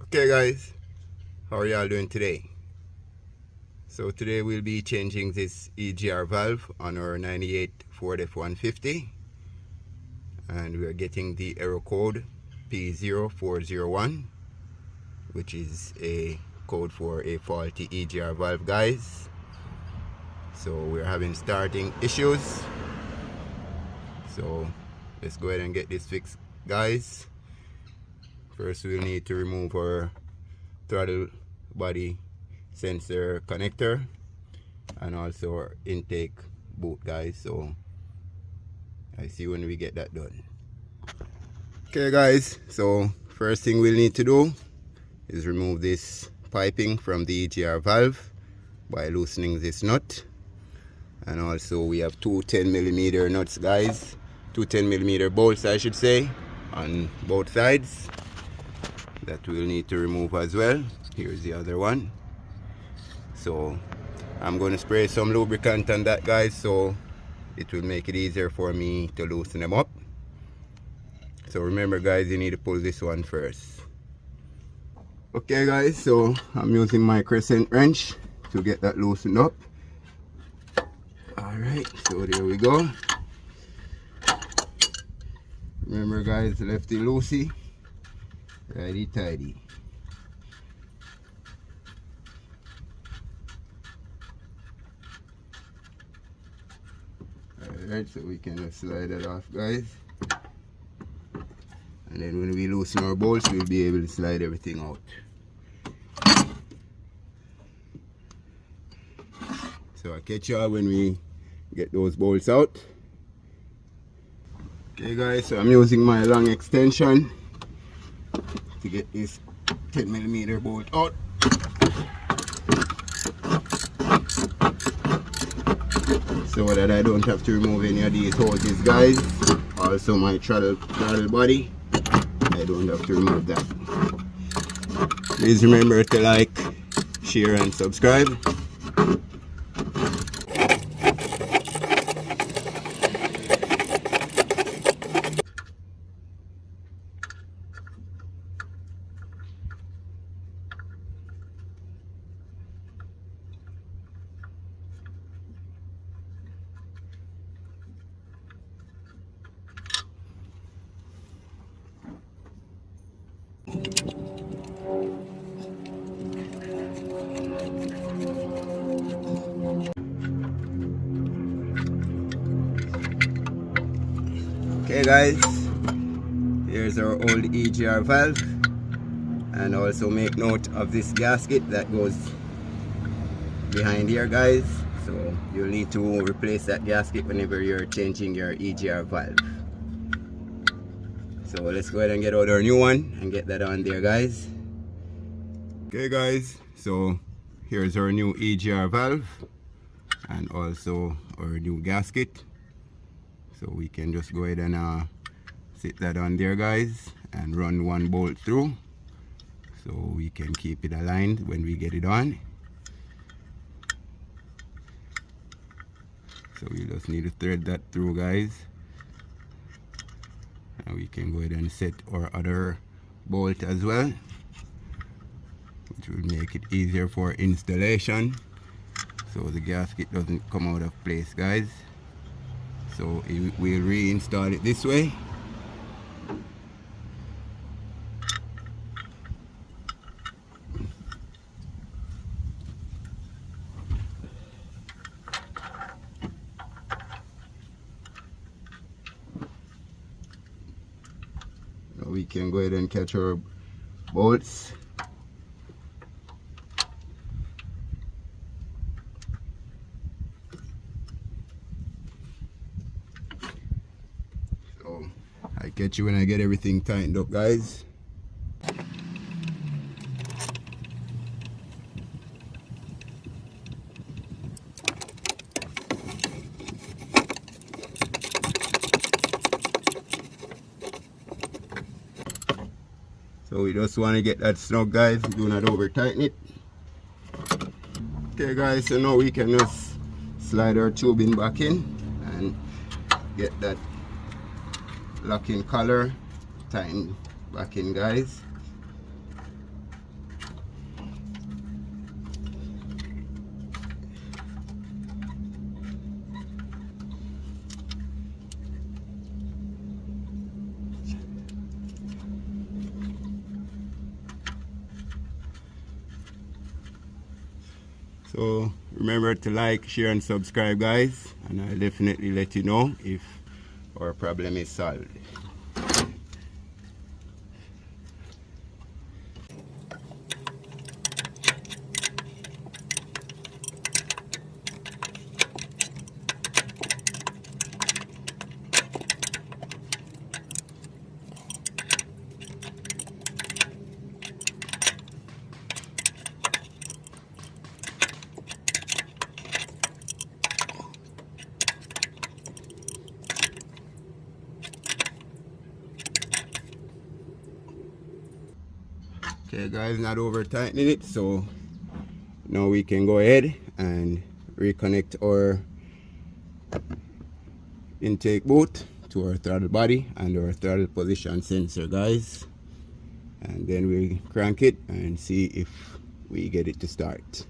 Okay guys, how are y'all doing today? So today we'll be changing this EGR valve on our 98 Ford F150, and we're getting the error code P0401, which is a code for a faulty EGR valve, guys. So we're having starting issues, so let's go ahead and get this fixed, guys. First we'll need to remove our throttle body sensor connector and also our intake boot, guys. So I see when we get that done. Okay guys, so first thing we'll need to do is remove this piping from the EGR valve by loosening this nut. And also we have two 10mm nuts, guys, two 10mm bolts I should say, on both sides that we'll need to remove as well. Here's the other one. So I'm going to spray some lubricant on that, guys, so it will make it easier for me to loosen them up. So remember guys, you need to pull this one first. Okay guys, so I'm using my crescent wrench to get that loosened up. Alright, so there we go. Remember guys, lefty loosey, righty tighty. Alright, so we can just slide that off, guys. And then when we loosen our bolts, we'll be able to slide everything out. So I'll catch y'all when we get those bolts out. Okay guys, so I'm using my long extension to get this 10mm bolt out. So that I don't have to remove any of these hoses, guys. Also my throttle body, I don't have to remove that. Please remember to like, share and subscribe. Okay guys, here's our old EGR valve, and also make note of this gasket that goes behind here, guys. So you'll need to replace that gasket whenever you're changing your EGR valve. So let's go ahead and get out our new one and get that on there, guys. Okay guys, so here's our new EGR valve and also our new gasket. So we can just go ahead and sit that on there, guys, and run one bolt through so we can keep it aligned when we get it on. So we just need to thread that through, guys, and we can go ahead and set our other bolt as well, which will make it easier for installation so the gasket doesn't come out of place, guys. So we'll reinstall it this way. Now we can go ahead and catch our bolts. I catch you when I get everything tightened up, guys. So we just want to get that snug, guys. Do not over tighten it. Okay guys, so now we can just slide our tubing back in and get that locking collar tightened back in, guys. So remember to like, share and subscribe, guys, and I'll definitely let you know if our problem is solved. Okay guys, not over tightening it, so now we can go ahead and reconnect our intake boot to our throttle body and our throttle position sensor, guys, and then we crank it and see if we get it to start.